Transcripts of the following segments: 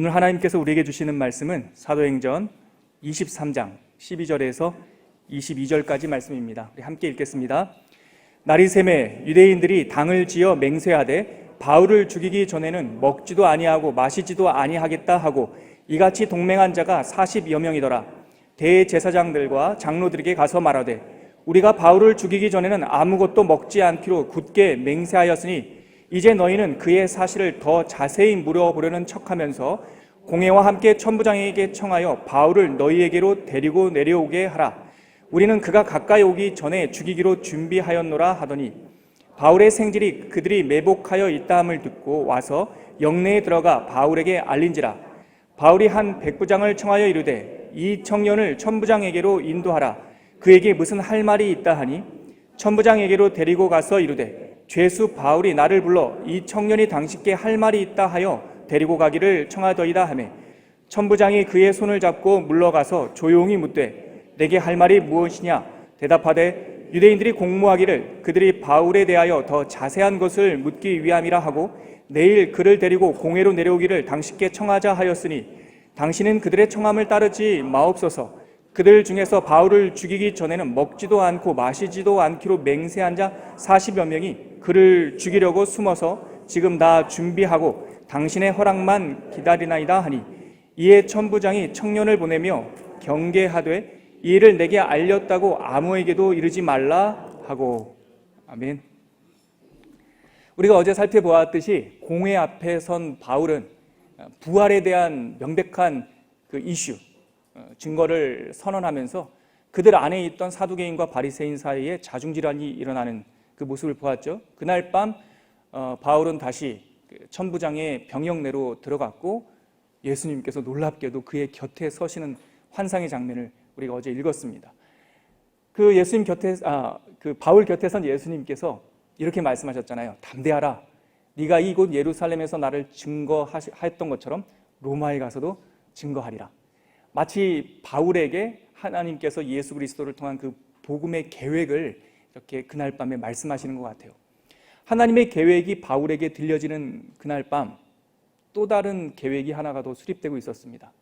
오늘 하나님께서 우리에게 주시는 말씀은 사도행전 23장 12절에서 22절까지 말씀입니다. 우리 함께 읽겠습니다. 날이 새매 유대인들이 당을 지어 맹세하되 바울을 죽이기 전에는 먹지도 아니하고 마시지도 아니하겠다 하고 이같이 동맹한 자가 40여 명이더라. 대제사장들과 장로들에게 가서 말하되 우리가 바울을 죽이기 전에는 아무것도 먹지 않기로 굳게 맹세하였으니 이제 너희는 그의 사실을 더 자세히 물어보려는 척하면서 공회와 함께 천부장에게 청하여 바울을 너희에게로 데리고 내려오게 하라. 우리는 그가 가까이 오기 전에 죽이기로 준비하였노라 하더니 바울의 생질이 그들이 매복하여 있다함을 듣고 와서 영내에 들어가 바울에게 알린지라. 바울이 한 백부장을 청하여 이르되 이 청년을 천부장에게로 인도하라. 그에게 무슨 할 말이 있다 하니 천부장에게로 데리고 가서 이르되 죄수 바울이 나를 불러 이 청년이 당신께 할 말이 있다 하여 데리고 가기를 청하더이다 하매 천부장이 그의 손을 잡고 물러가서 조용히 묻되 내게 할 말이 무엇이냐 대답하되 유대인들이 공모하기를 그들이 바울에 대하여 더 자세한 것을 묻기 위함이라 하고 내일 그를 데리고 공회로 내려오기를 당신께 청하자 하였으니 당신은 그들의 청함을 따르지 마옵소서. 그들 중에서 바울을 죽이기 전에는 먹지도 않고 마시지도 않기로 맹세한 자 40여 명이 그를 죽이려고 숨어서 지금 다 준비하고 당신의 허락만 기다리나이다 하니 이에 천부장이 청년을 보내며 경계하되 이 일을 내게 알렸다고 아무에게도 이르지 말라 하고. 아멘. 우리가 어제 살펴보았듯이 공회 앞에 선 바울은 부활에 대한 명백한 그 이슈, 증거를 선언하면서 그들 안에 있던 사두개인과 바리새인 사이에 자중질환이 일어나는 그 모습을 보았죠. 그날 밤 바울은 다시 천부장의 병영내로 들어갔고 예수님께서 놀랍게도 그의 곁에 서시는 환상의 장면을 우리가 어제 읽었습니다. 그 예수님 곁에 그 바울 곁에 선 예수님께서 이렇게 말씀하셨잖아요. 담대하라. 네가 이곳 예루살렘에서 나를 증거하였던 것처럼 로마에 가서도 증거하리라. 마치 바울에게 하나님께서 예수 그리스도를 통한 그 복음의 계획을 이렇게 그날 밤에 말씀하시는 것 같아요. 하나님의 계획이 바울에게 들려지는 그날 밤 또 다른 계획이 하나가 더 수립되고 있었습니다.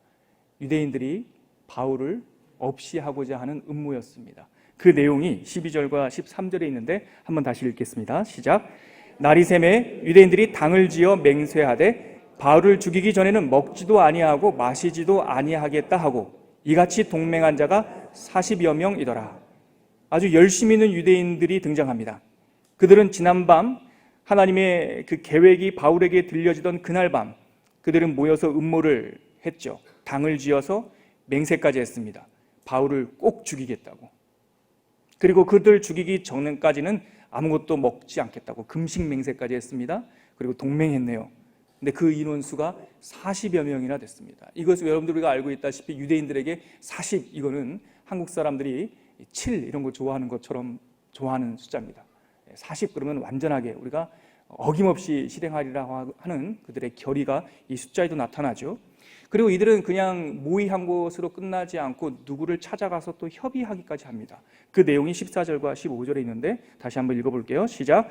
유대인들이 바울을 없이 하고자 하는 음모였습니다. 그 내용이 12절과 13절에 있는데 한번 다시 읽겠습니다. 시작. 날이 새매 유대인들이 당을 지어 맹세하되 바울을 죽이기 전에는 먹지도 아니하고 마시지도 아니하겠다 하고 이같이 동맹한 자가 40여 명이더라. 아주 열심히 있는 유대인들이 등장합니다. 그들은 지난밤 하나님의 그 계획이 바울에게 들려지던 그날 밤 그들은 모여서 음모를 했죠. 당을 지어서 맹세까지 했습니다. 바울을 꼭 죽이겠다고. 그리고 그들 죽이기 전까지는 아무것도 먹지 않겠다고 금식 맹세까지 했습니다. 그리고 동맹했네요. 근데 그 인원수가 40여 명이나 됐습니다. 이것을 여러분들 우리가 알고 있다시피 유대인들에게 40 이거는 한국 사람들이 7 이런 거 좋아하는 것처럼 좋아하는 숫자입니다. 40 그러면 완전하게 우리가 어김없이 실행하리라 하는 그들의 결의가 이 숫자에도 나타나죠. 그리고 이들은 그냥 모의한 것으로 끝나지 않고 누구를 찾아가서 또 협의하기까지 합니다. 그 내용이 14절과 15절에 있는데 다시 한번 읽어볼게요. 시작.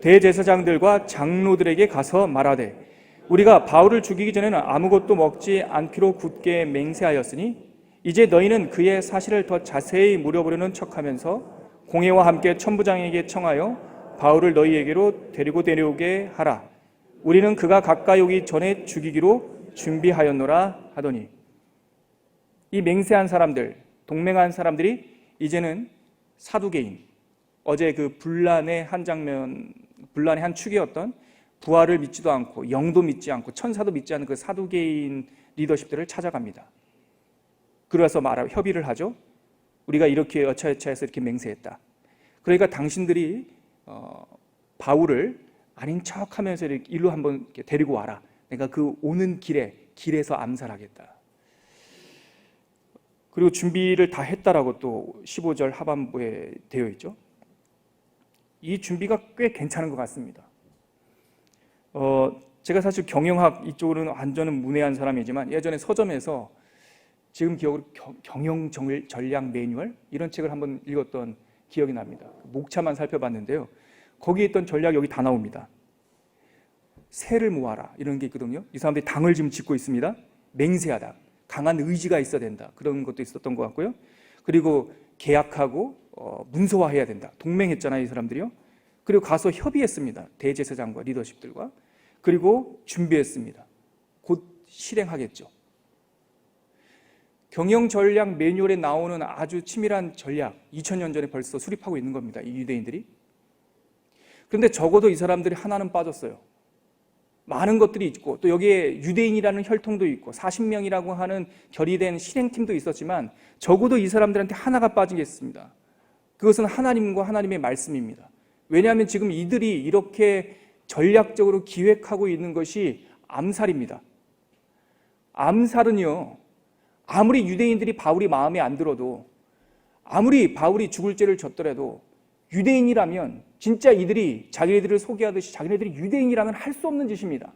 대제사장들과 장로들에게 가서 말하되 우리가 바울을 죽이기 전에는 아무것도 먹지 않기로 굳게 맹세하였으니 이제 너희는 그의 사실을 더 자세히 물어보려는 척하면서 공회와 함께 천부장에게 청하여 바울을 너희에게로 데리고 내려오게 하라. 우리는 그가 가까이 오기 전에 죽이기로 준비하였노라 하더니 이 맹세한 사람들, 동맹한 사람들이 이제는 사두개인, 어제 그 분란의 한 장면, 분란의 한 축이었던 부활을 믿지도 않고 영도 믿지 않고 천사도 믿지 않는 그 사두개인 리더십들을 찾아갑니다. 그래서 협의를 하죠. 우리가 이렇게 여차여차해서 이렇게 맹세했다. 그러니까 당신들이 바울을 아닌 척하면서 일로 한번 이렇게 데리고 와라. 내가 그 오는 길에서 암살하겠다. 그리고 준비를 다 했다라고 또 15절 하반부에 되어 있죠. 이 준비가 꽤 괜찮은 것 같습니다. 제가 사실 경영학 이쪽으로는 완전히 문외한 사람이지만 예전에 서점에서 지금 기억으로 경영 전략 매뉴얼 이런 책을 한번 읽었던 기억이 납니다. 목차만 살펴봤는데요. 거기에 있던 전략 여기 다 나옵니다. 새를 모아라 이런 게 있거든요. 이 사람들이 당을 지금 짓고 있습니다. 맹세하다, 강한 의지가 있어야 된다, 그런 것도 있었던 것 같고요. 그리고 계약하고 문서화해야 된다, 동맹했잖아요 이 사람들이요. 그리고 가서 협의했습니다, 대제사장과 리더십들과. 그리고 준비했습니다. 곧 실행하겠죠. 경영 전략 매뉴얼에 나오는 아주 치밀한 전략, 2000년 전에 벌써 수립하고 있는 겁니다, 이 유대인들이. 그런데 적어도 이 사람들이 하나는 빠졌어요. 많은 것들이 있고, 또 여기에 유대인이라는 혈통도 있고 40명이라고 하는 결의된 실행팀도 있었지만 적어도 이 사람들한테 하나가 빠진 게 있습니다. 그것은 하나님과 하나님의 말씀입니다. 왜냐하면 지금 이들이 이렇게 전략적으로 기획하고 있는 것이 암살입니다. 암살은요, 아무리 유대인들이 바울이 마음에 안 들어도, 아무리 바울이 죽을 죄를 졌더라도 유대인이라면 진짜 이들이 자기네들을 소개하듯이 자기네들이 유대인이라면 할 수 없는 짓입니다.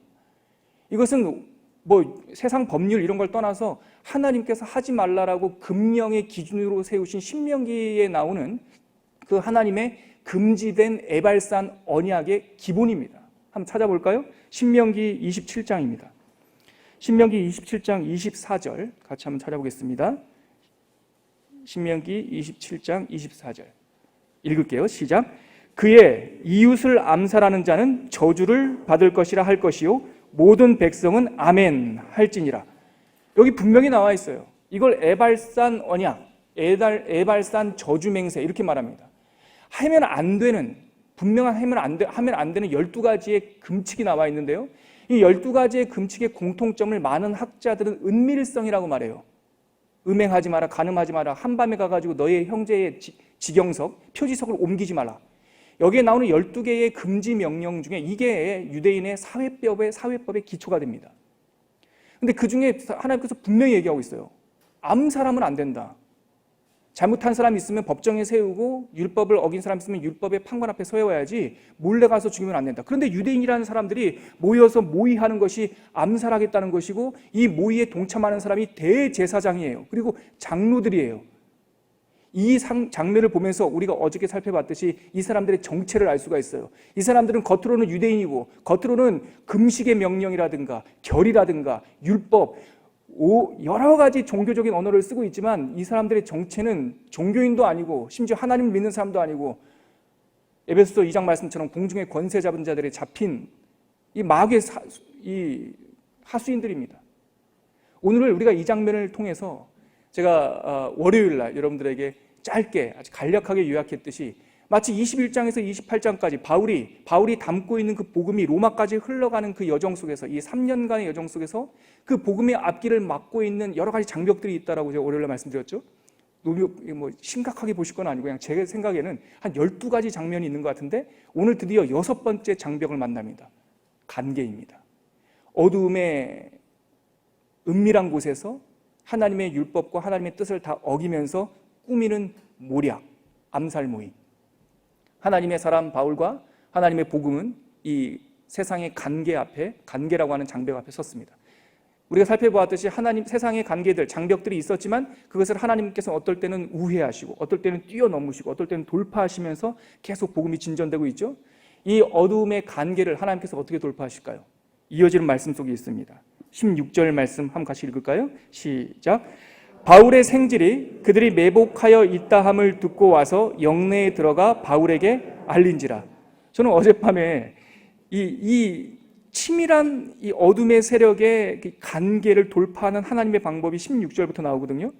이것은 뭐 세상 법률 이런 걸 떠나서 하나님께서 하지 말라라고 금령의 기준으로 세우신 신명기에 나오는 그 하나님의 금지된 에발산 언약의 기본입니다. 한번 찾아볼까요? 신명기 27장입니다. 신명기 27장 24절 같이 한번 찾아보겠습니다. 신명기 27장 24절 읽을게요. 시작. 그의 이웃을 암살하는 자는 저주를 받을 것이라 할 것이요 모든 백성은 아멘 할지니라. 여기 분명히 나와 있어요. 이걸 에발산 언약, 에발산 저주 맹세 이렇게 말합니다. 하면 안 되는, 분명한 하면 안 되는 12가지의 금칙이 나와 있는데요, 이 12가지의 금칙의 공통점을 많은 학자들은 은밀성이라고 말해요. 음행하지 마라, 간음하지 마라, 한밤에 가가지고 너의 형제의 지경석, 표지석을 옮기지 마라. 여기에 나오는 12개의 금지 명령 중에 이게 유대인의 사회법의 기초가 됩니다. 근데 그 중에 하나님께서 분명히 얘기하고 있어요. 암살하면 안 된다. 잘못한 사람이 있으면 법정에 세우고, 율법을 어긴 사람이 있으면 율법의 판관 앞에 서야지 몰래 가서 죽이면 안 된다. 그런데 유대인이라는 사람들이 모여서 모의하는 것이 암살하겠다는 것이고, 이 모의에 동참하는 사람이 대제사장이에요. 그리고 장로들이에요. 이 장면을 보면서 우리가 어저께 살펴봤듯이 이 사람들의 정체를 알 수가 있어요. 이 사람들은 겉으로는 유대인이고 겉으로는 금식의 명령이라든가 결이라든가 율법, 여러 가지 종교적인 언어를 쓰고 있지만 이 사람들의 정체는 종교인도 아니고 심지어 하나님을 믿는 사람도 아니고 에베소서 2장 말씀처럼 공중의 권세 잡은 자들에 잡힌 이 마귀의 이 하수인들입니다. 오늘 우리가 이 장면을 통해서 제가 월요일 날 여러분들에게 짧게 아주 간략하게 요약했듯이 마치 21장에서 28장까지 바울이 담고 있는 그 복음이 로마까지 흘러가는 그 여정 속에서, 이 3년간의 여정 속에서 그 복음의 앞길을 막고 있는 여러 가지 장벽들이 있다라고 제가 월요일 날 말씀드렸죠. 뭐 심각하게 보실 건 아니고 그냥 제 생각에는 한 12가지 장면이 있는 것 같은데 오늘 드디어 6번째 장벽을 만납니다. 간계입니다. 어두움의 은밀한 곳에서 하나님의 율법과 하나님의 뜻을 다 어기면서 꾸미는 모략, 암살 모임. 하나님의 사람 바울과 하나님의 복음은 이 세상의 간계 앞에, 간계라고 하는 장벽 앞에 섰습니다. 우리가 살펴보았듯이 하나님 세상의 관계들, 장벽들이 있었지만 그것을 하나님께서 어떨 때는 우회하시고 어떨 때는 뛰어넘으시고 어떨 때는 돌파하시면서 계속 복음이 진전되고 있죠. 이 어두움의 관계를 하나님께서 어떻게 돌파하실까요? 이어지는 말씀 속에 있습니다. 16절 말씀 한번 같이 읽을까요? 시작. 바울의 생질이 그들이 매복하여 있다함을 듣고 와서 영내에 들어가 바울에게 알린지라. 저는 어젯밤에 이 치밀한 이 어둠의 세력의 관계를 돌파하는 하나님의 방법이 16절부터 나오거든요.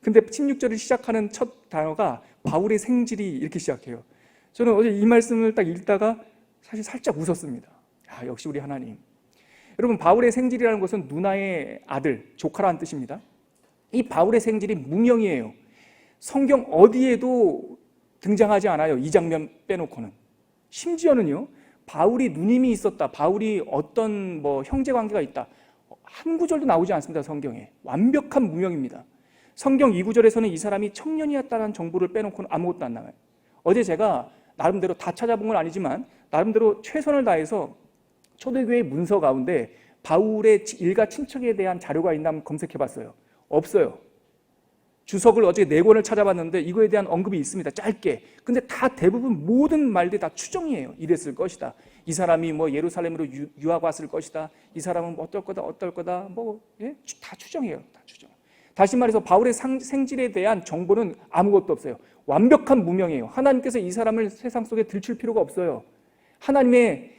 근데 16절을 시작하는 첫 단어가 바울의 생질이 이렇게 시작해요. 저는 어제 이 말씀을 딱 읽다가 사실 살짝 웃었습니다. 아, 역시 우리 하나님. 여러분, 바울의 생질이라는 것은 누나의 아들, 조카라는 뜻입니다. 이 바울의 생질이 무명이에요. 성경 어디에도 등장하지 않아요. 이 장면 빼놓고는. 심지어는요, 바울이 누님이 있었다, 바울이 어떤 형제관계가 있다, 한 구절도 나오지 않습니다. 성경에. 완벽한 무명입니다. 성경 2구절에서는 이 사람이 청년이었다는 정보를 빼놓고는 아무것도 안 나와요. 어제 제가 나름대로 다 찾아본 건 아니지만 나름대로 최선을 다해서 초대교회 문서 가운데 바울의 일가 친척에 대한 자료가 있나 한번 검색해봤어요. 없어요. 주석을 어제 4권을 찾아봤는데 이거에 대한 언급이 있습니다. 짧게. 근데 다 대부분 모든 말들이 다 추정이에요. 이랬을 것이다. 이 사람이 뭐 예루살렘으로 유학 왔을 것이다. 이 사람은 뭐 어떨 거다. 다 추정이에요. 다 추정. 다시 말해서 바울의 생질에 대한 정보는 아무것도 없어요. 완벽한 무명이에요. 하나님께서 이 사람을 세상 속에 들칠 필요가 없어요. 하나님의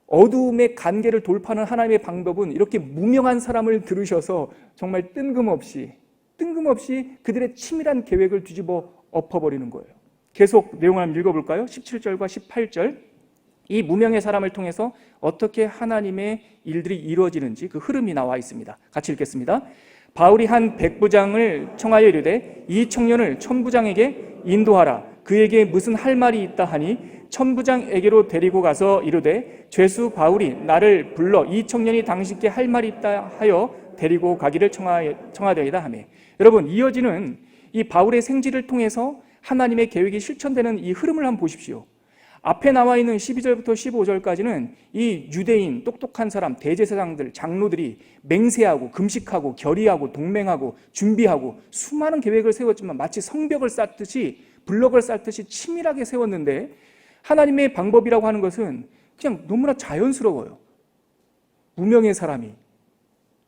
어두움의 관계를 돌파하는 하나님의 방법은 이렇게 무명한 사람을 들으셔서 정말 뜬금없이 그들의 치밀한 계획을 뒤집어 엎어버리는 거예요. 계속 내용을 한번 읽어볼까요? 17절과 18절. 이 무명의 사람을 통해서 어떻게 하나님의 일들이 이루어지는지 그 흐름이 나와 있습니다. 같이 읽겠습니다. 바울이 한 백부장을 청하여 이르되 이 청년을 천부장에게 인도하라. 그에게 무슨 할 말이 있다 하니 천부장에게로 데리고 가서 이르되 죄수 바울이 나를 불러 이 청년이 당신께 할 말이 있다 하여 데리고 가기를 청하되이다 하며. 여러분, 이어지는 이 바울의 생지를 통해서 하나님의 계획이 실천되는 이 흐름을 한번 보십시오. 앞에 나와 있는 12절부터 15절까지는 이 유대인 똑똑한 사람, 대제사장들, 장로들이 맹세하고 금식하고 결의하고 동맹하고 준비하고 수많은 계획을 세웠지만 마치 성벽을 쌓듯이 블럭을 쌓듯이 치밀하게 세웠는데 하나님의 방법이라고 하는 것은 그냥 너무나 자연스러워요. 무명의 사람이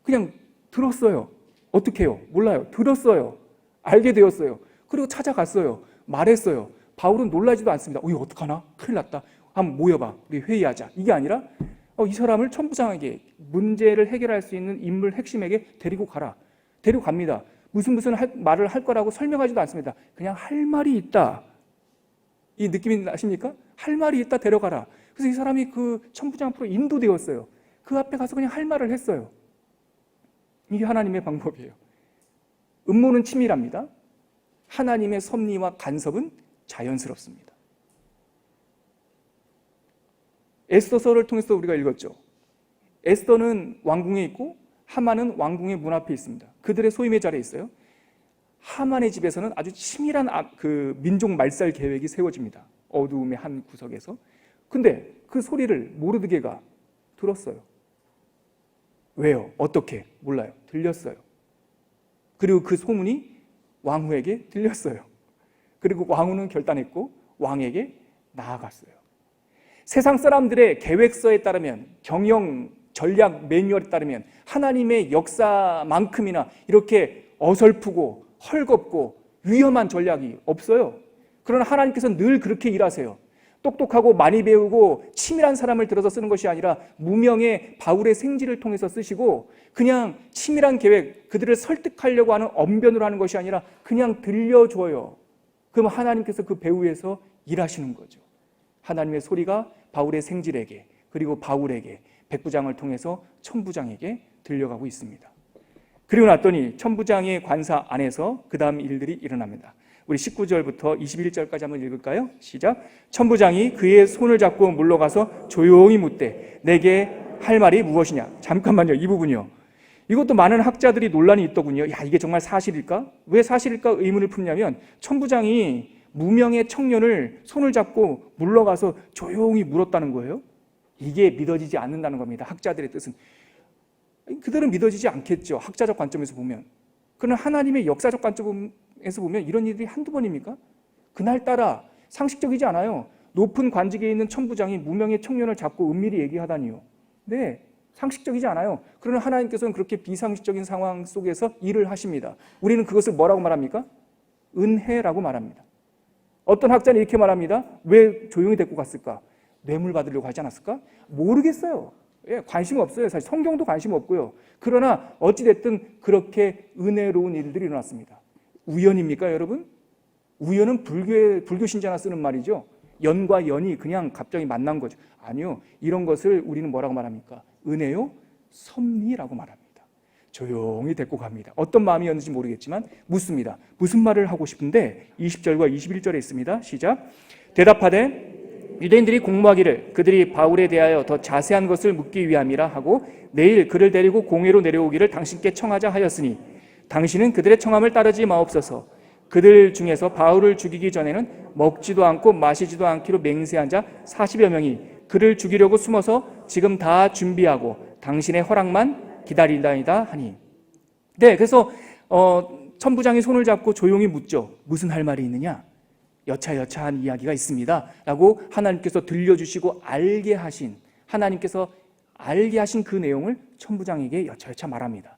그냥 들었어요. 어떻게 해요? 몰라요. 들었어요. 알게 되었어요. 그리고 찾아갔어요. 말했어요. 바울은 놀라지도 않습니다. 이거 어떡하나? 큰일 났다. 한번 모여봐. 우리 회의하자. 이게 아니라 이 사람을 천부장에게 문제를 해결할 수 있는 인물 핵심에게 데리고 가라. 데려갑니다. 무슨 말을 할 거라고 설명하지도 않습니다. 그냥 할 말이 있다. 이 느낌이 나십니까? 할 말이 있다. 데려가라. 그래서 이 사람이 그 천부장 앞으로 인도되었어요. 그 앞에 가서 그냥 할 말을 했어요. 이게 하나님의 방법이에요. 음모는 치밀합니다. 하나님의 섭리와 간섭은 자연스럽습니다. 에스더서를 통해서 우리가 읽었죠. 에스더는 왕궁에 있고 하만은 왕궁의 문 앞에 있습니다. 그들의 소임의 자리에 있어요. 하만의 집에서는 아주 치밀한 그 민족 말살 계획이 세워집니다. 어두움의 한 구석에서. 근데 그 소리를 모르드게가 들었어요. 왜요? 어떻게? 몰라요. 들렸어요. 그리고 그 소문이 왕후에게 들렸어요. 그리고 왕후는 결단했고 왕에게 나아갔어요. 세상 사람들의 계획서에 따르면, 경영 전략 매뉴얼에 따르면 하나님의 역사만큼이나 이렇게 어설프고 헐겁고 위험한 전략이 없어요. 그러나 하나님께서는 늘 그렇게 일하세요. 똑똑하고 많이 배우고 치밀한 사람을 들어서 쓰는 것이 아니라 무명의 바울의 생지를 통해서 쓰시고 그냥 치밀한 계획, 그들을 설득하려고 하는 언변으로 하는 것이 아니라 그냥 들려줘요. 그럼 하나님께서 그 배후에서 일하시는 거죠. 하나님의 소리가 바울의 생질에게 그리고 바울에게 백부장을 통해서 천부장에게 들려가고 있습니다. 그리고 났더니 천부장의 관사 안에서 그 다음 일들이 일어납니다. 우리 19절부터 21절까지 한번 읽을까요? 시작. 천부장이 그의 손을 잡고 물러가서 조용히 묻되 내게 할 말이 무엇이냐? 잠깐만요. 이 부분이요. 이것도 많은 학자들이 논란이 있더군요. 야, 이게 정말 사실일까? 왜 사실일까 의문을 품냐면 천부장이 무명의 청년을 손을 잡고 물러가서 조용히 물었다는 거예요. 이게 믿어지지 않는다는 겁니다. 학자들의 뜻은. 그들은 믿어지지 않겠죠. 학자적 관점에서 보면. 그러나 하나님의 역사적 관점에서 보면 이런 일이 한두 번입니까? 그날따라 상식적이지 않아요. 높은 관직에 있는 천부장이 무명의 청년을 잡고 은밀히 얘기하다니요. 네, 상식적이지 않아요. 그러나 하나님께서는 그렇게 비상식적인 상황 속에서 일을 하십니다. 우리는 그것을 뭐라고 말합니까? 은혜라고 말합니다. 어떤 학자는 이렇게 말합니다. 왜 조용히 데리고 갔을까? 뇌물 받으려고 하지 않았을까? 모르겠어요. 관심 없어요. 사실 성경도 관심 없고요. 그러나 어찌됐든 그렇게 은혜로운 일들이 일어났습니다. 우연입니까, 여러분? 우연은 불교 신자나 쓰는 말이죠. 연과 연이 그냥 갑자기 만난 거죠. 아니요. 이런 것을 우리는 뭐라고 말합니까? 은혜요? 섭리라고 말합니다. 조용히 데리고 갑니다. 어떤 마음이었는지 모르겠지만 묻습니다. 무슨 말을 하고 싶은데 20절과 21절에 있습니다. 시작. 대답하되 유대인들이 공모하기를 그들이 바울에 대하여 더 자세한 것을 묻기 위함이라 하고 내일 그를 데리고 공회로 내려오기를 당신께 청하자 하였으니 당신은 그들의 청함을 따르지 마옵소서. 그들 중에서 바울을 죽이기 전에는 먹지도 않고 마시지도 않기로 맹세한 자 40여 명이 그를 죽이려고 숨어서 지금 다 준비하고 당신의 허락만 기다린다이다 하니. 네, 그래서 천부장이 손을 잡고 조용히 묻죠. 무슨 할 말이 있느냐? 여차여차한 이야기가 있습니다 라고 하나님께서 들려주시고 하나님께서 알게 하신 그 내용을 천부장에게 여차여차 말합니다.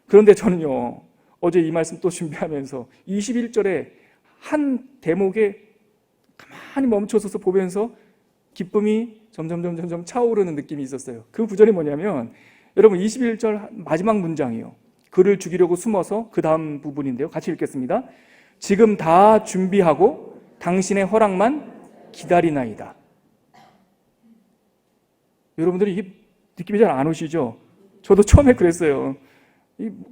그런데 저는요, 어제 이 말씀 또 준비하면서 21절에 한 대목에 가만히 멈춰서서 보면서 기쁨이 점점 차오르는 느낌이 있었어요. 그 구절이 뭐냐면, 여러분 21절 마지막 문장이요, 그를 죽이려고 숨어서, 그 다음 부분인데요, 같이 읽겠습니다. 지금 다 준비하고 당신의 허락만 기다리나이다. 여러분들이 이게 느낌이 잘 안 오시죠? 저도 처음에 그랬어요.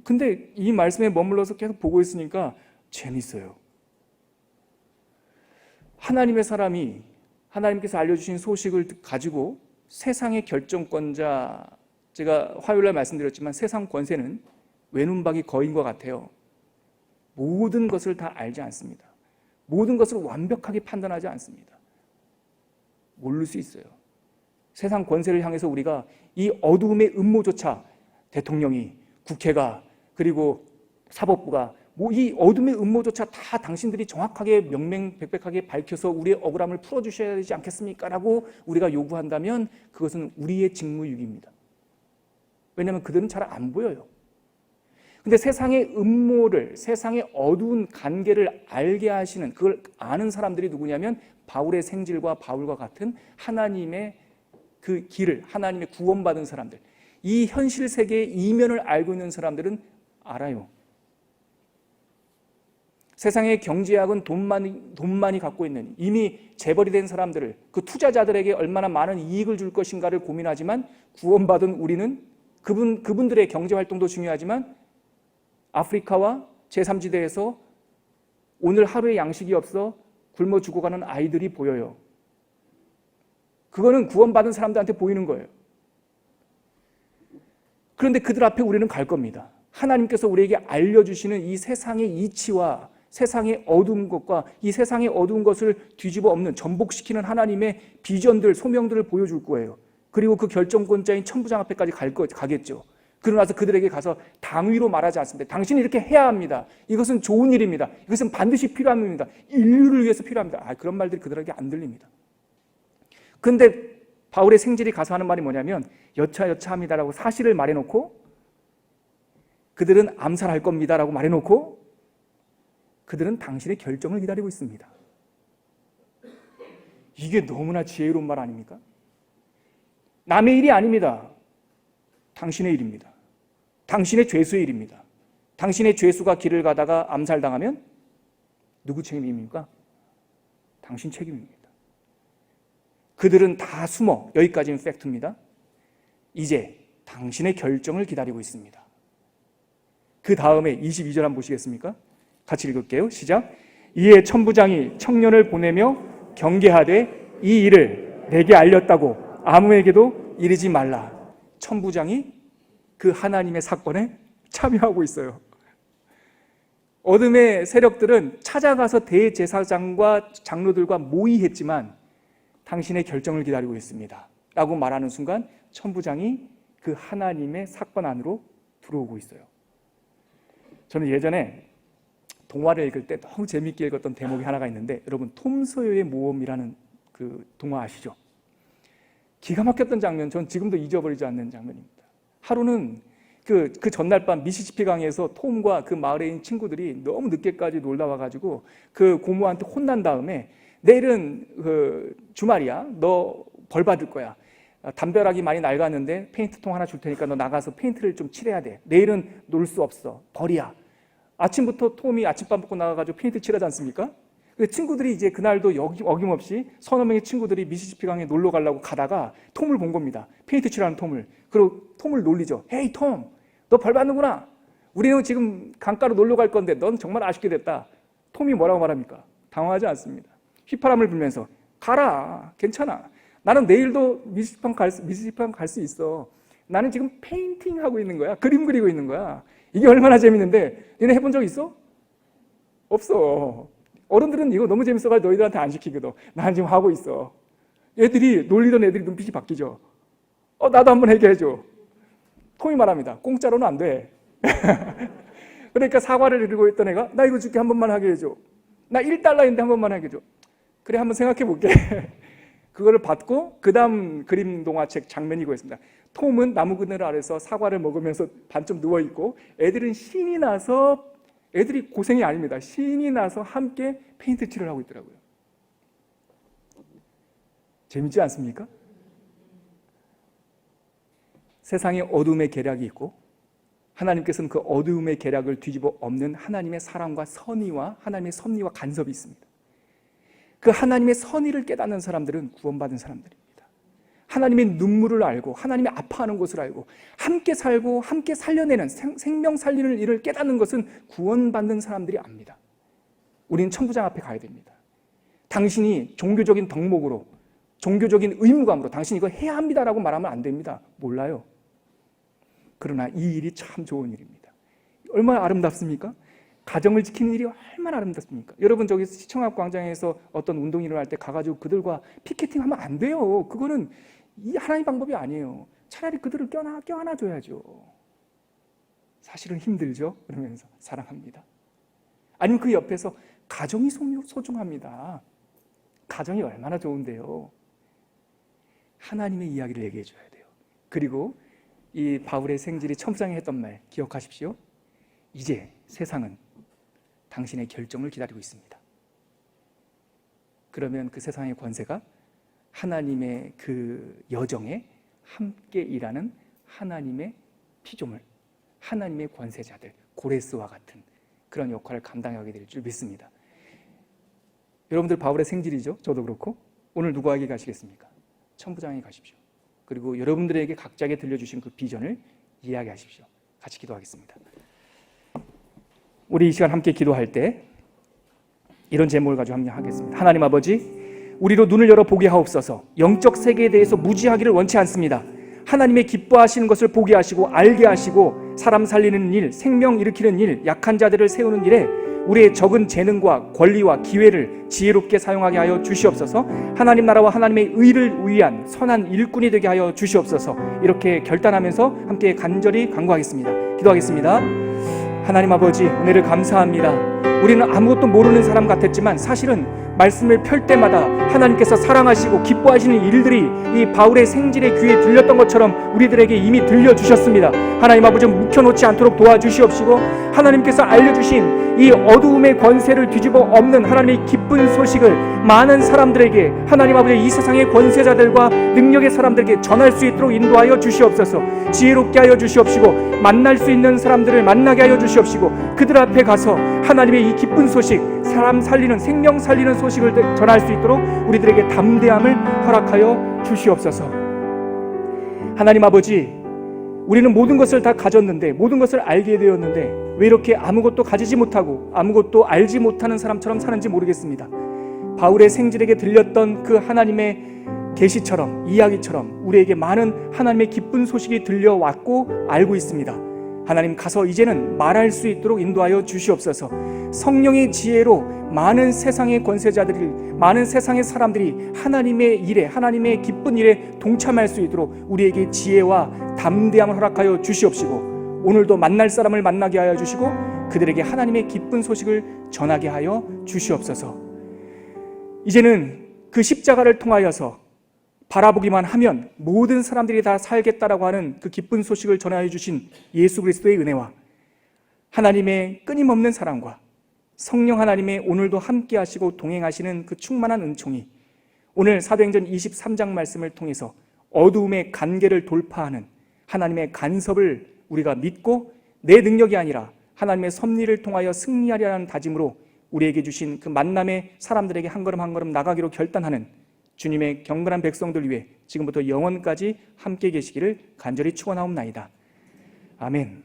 근데 이 말씀에 머물러서 계속 보고 있으니까 재밌어요. 하나님의 사람이 하나님께서 알려주신 소식을 가지고 세상의 결정권자, 제가 화요일날 말씀드렸지만 세상 권세는 외눈박이 거인과 같아요. 모든 것을 다 알지 않습니다. 모든 것을 완벽하게 판단하지 않습니다. 모를 수 있어요. 세상 권세를 향해서 우리가 이 어두움의 음모조차, 대통령이, 국회가, 그리고 사법부가 이 어둠의 음모조차 다 당신들이 정확하게 명명백백하게 밝혀서 우리의 억울함을 풀어주셔야 되지 않겠습니까? 라고 우리가 요구한다면 그것은 우리의 직무유기입니다. 왜냐하면 그들은 잘 안 보여요. 근데 세상의 음모를, 세상의 어두운 관계를 알게 하시는, 그걸 아는 사람들이 누구냐면 바울의 생질과 바울과 같은 하나님의 그 길을, 하나님의 구원받은 사람들, 이 현실 세계의 이면을 알고 있는 사람들은 알아요. 세상의 경제학은 돈 많이 갖고 있는, 이미 재벌이 된 사람들을, 그 투자자들에게 얼마나 많은 이익을 줄 것인가를 고민하지만, 구원받은 우리는 그분들의 경제활동도 중요하지만 아프리카와 제3지대에서 오늘 하루에 양식이 없어 굶어 죽어가는 아이들이 보여요. 그거는 구원받은 사람들한테 보이는 거예요. 그런데 그들 앞에 우리는 갈 겁니다. 하나님께서 우리에게 알려주시는 이 세상의 이치와 세상의 어두운 것과 이 세상의 어두운 것을 뒤집어 엎는, 전복시키는 하나님의 비전들, 소명들을 보여줄 거예요. 그리고 그 결정권자인 천부장 앞에까지 가겠죠. 그러고 나서 그들에게 가서 당위로 말하지 않습니다. 당신이 이렇게 해야 합니다. 이것은 좋은 일입니다. 이것은 반드시 필요한 일입니다. 인류를 위해서 필요합니다. 그런 말들이 그들에게 안 들립니다. 그런데 바울의 생질이 가서 하는 말이 뭐냐면 여차여차합니다라고 사실을 말해놓고, 그들은 암살할 겁니다라고 말해놓고, 그들은 당신의 결정을 기다리고 있습니다. 이게 너무나 지혜로운 말 아닙니까? 남의 일이 아닙니다. 당신의 일입니다. 당신의 죄수의 일입니다. 당신의 죄수가 길을 가다가 암살당하면 누구 책임입니까? 당신 책임입니다. 그들은 다 숨어, 여기까지는 팩트입니다. 이제 당신의 결정을 기다리고 있습니다. 그 다음에 22절 한번 보시겠습니까? 같이 읽을게요. 시작. 이에 천부장이 청년을 보내며 경계하되 이 일을 내게 알렸다고 아무에게도 이르지 말라. 천부장이 그 하나님의 사건에 참여하고 있어요. 어둠의 세력들은 찾아가서 대제사장과 장로들과 모의했지만 당신의 결정을 기다리고 있습니다 라고 말하는 순간 천부장이 그 하나님의 사건 안으로 들어오고 있어요. 저는 예전에 동화를 읽을 때 너무 재미있게 읽었던 대목이 하나가 있는데, 여러분 톰 소여의 모험이라는 그 동화 아시죠? 기가 막혔던 장면, 전 지금도 잊어버리지 않는 장면입니다. 하루는 그 전날 밤 미시시피 강에서 톰과 그 마을에 있는 친구들이 너무 늦게까지 놀다 와가지고 그 고모한테 혼난 다음에, 내일은 주말이야, 너 벌 받을 거야, 담벼락이 많이 낡았는데 페인트통 하나 줄 테니까 너 나가서 페인트를 좀 칠해야 돼, 내일은 놀 수 없어, 벌이야. 아침부터 톰이 아침밥 먹고 나가가지고 페인트 칠하지 않습니까? 친구들이 이제 그날도 어김없이 서너 명의 친구들이 미시시피 강에 놀러 가려고 가다가 톰을 본 겁니다. 페인트 칠하는 톰을. 그리고 톰을 놀리죠. 헤이 톰, 너 벌 받는구나. 우리는 지금 강가로 놀러 갈 건데 넌 정말 아쉽게 됐다. 톰이 뭐라고 말합니까? 당황하지 않습니다. 휘파람을 불면서 가라, 괜찮아. 나는 내일도 미시시피 강 갈 수 있어. 나는 지금 페인팅하고 있는 거야. 그림 그리고 있는 거야. 이게 얼마나 재밌는데 너네 해본 적 있어? 없어. 어른들은 이거 너무 재밌어가지고 너희들한테 안 시키거든. 난 지금 하고 있어. 애들이, 놀리던 애들이 눈빛이 바뀌죠. 나도 한번 해결해줘. 톰이 말합니다. 공짜로는 안 돼. 그러니까 사과를 들고 있던 애가 나 이거 줄게 한 번만 하게 해줘. 나 1달러인데 한 번만 하게 해줘. 그래 한번 생각해 볼게. 그거를 받고 그 다음 그림 동화책 장면이 이거였습니다. 톰은 나무 그늘 아래서 사과를 먹으면서 반쯤 누워있고 애들은 신이 나서 애들이 고생이 아닙니다. 신이 나서 함께 페인트 칠을 하고 있더라고요. 재밌지 않습니까? 세상에 어둠의 계략이 있고 하나님께서는 그 어둠의 계략을 뒤집어 엎는 하나님의 사랑과 선의와 하나님의 섭리와 간섭이 있습니다. 그 하나님의 선의를 깨닫는 사람들은 구원받은 사람들입니다. 하나님의 눈물을 알고 하나님의 아파하는 것을 알고 함께 살고 함께 살려내는 생명 살리는 일을 깨닫는 것은 구원받는 사람들이 압니다. 우리는 천부장 앞에 가야 됩니다. 당신이 종교적인 덕목으로 종교적인 의무감으로 당신이 이거 해야 합니다라고 말하면 안 됩니다. 몰라요. 그러나 이 일이 참 좋은 일입니다. 얼마나 아름답습니까? 가정을 지키는 일이 얼마나 아름답습니까? 여러분 저기 시청 앞 광장에서 어떤 운동이 일어날 때 가가지고 그들과 피켓팅하면 안 돼요. 그거는 이 하나님 방법이 아니에요. 차라리 그들을 껴안아줘야죠. 사실은 힘들죠? 그러면서 사랑합니다. 아니면 그 옆에서 가정이 소중합니다. 가정이 얼마나 좋은데요. 하나님의 이야기를 얘기해 줘야 돼요. 그리고 이 바울의 생질이 첨상에 했던 말 기억하십시오. 이제 세상은 당신의 결정을 기다리고 있습니다. 그러면 그 세상의 권세가 하나님의 그 여정에 함께 일하는 하나님의 피조물, 하나님의 권세자들, 고레스와 같은 그런 역할을 감당하게 될 줄 믿습니다. 여러분들 바울의 생질이죠. 저도 그렇고. 오늘 누구에게 가시겠습니까? 천부장에 가십시오. 그리고 여러분들에게 각자에게 들려주신 그 비전을 이야기하십시오. 같이 기도하겠습니다. 우리 이 시간 함께 기도할 때 이런 제목을 가지고 함께 하겠습니다. 하나님 아버지, 우리로 눈을 열어 보게 하옵소서. 영적 세계에 대해서 무지하기를 원치 않습니다. 하나님의 기뻐하시는 것을 보게 하시고 알게 하시고 사람 살리는 일, 생명 일으키는 일, 약한 자들을 세우는 일에 우리의 적은 재능과 권리와 기회를 지혜롭게 사용하게 하여 주시옵소서. 하나님 나라와 하나님의 의를 위한 선한 일꾼이 되게 하여 주시옵소서. 이렇게 결단하면서 함께 간절히 간구하겠습니다. 기도하겠습니다. 하나님 아버지, 은혜를 감사합니다. 우리는 아무것도 모르는 사람 같았지만 사실은 말씀을 펼 때마다 하나님께서 사랑하시고 기뻐하시는 일들이 이 바울의 생질의 귀에 들렸던 것처럼 우리들에게 이미 들려주셨습니다. 하나님 아버지, 묵혀놓지 않도록 도와주시옵시고 하나님께서 알려주신 이 어두움의 권세를 뒤집어 엎는 하나님의 기쁜 소식을 많은 사람들에게, 하나님 아버지 이 세상의 권세자들과 능력의 사람들에게 전할 수 있도록 인도하여 주시옵소서. 지혜롭게 하여 주시옵시고 만날 수 있는 사람들을 만나게 하여 주시옵시고 그들 앞에 가서 하나님의 이 기쁜 소식, 사람 살리는, 생명 살리는 소식을 전할 수 있도록 우리들에게 담대함을 허락하여 주시옵소서. 하나님 아버지, 우리는 모든 것을 다 가졌는데, 모든 것을 알게 되었는데 왜 이렇게 아무것도 가지지 못하고 아무것도 알지 못하는 사람처럼 사는지 모르겠습니다. 바울의 생질에게 들렸던 그 하나님의 계시처럼, 이야기처럼 우리에게 많은 하나님의 기쁜 소식이 들려왔고 알고 있습니다. 하나님, 가서 이제는 말할 수 있도록 인도하여 주시옵소서. 성령의 지혜로 많은 세상의 권세자들이, 많은 세상의 사람들이 하나님의 일에, 하나님의 기쁜 일에 동참할 수 있도록 우리에게 지혜와 담대함을 허락하여 주시옵시고 오늘도 만날 사람을 만나게 하여 주시고 그들에게 하나님의 기쁜 소식을 전하게 하여 주시옵소서. 이제는 그 십자가를 통하여서 바라보기만 하면 모든 사람들이 다 살겠다라고 하는 그 기쁜 소식을 전하여 주신 예수 그리스도의 은혜와 하나님의 끊임없는 사랑과 성령 하나님의 오늘도 함께 하시고 동행하시는 그 충만한 은총이 오늘 사도행전 23장 말씀을 통해서 어두움의 간계를 돌파하는 하나님의 간섭을 우리가 믿고 내 능력이 아니라 하나님의 섭리를 통하여 승리하리라는 다짐으로 우리에게 주신 그 만남의 사람들에게 한 걸음 한 걸음 나가기로 결단하는 주님의 경건한 백성들 위해 지금부터 영원까지 함께 계시기를 간절히 축원하옵나이다. 아멘.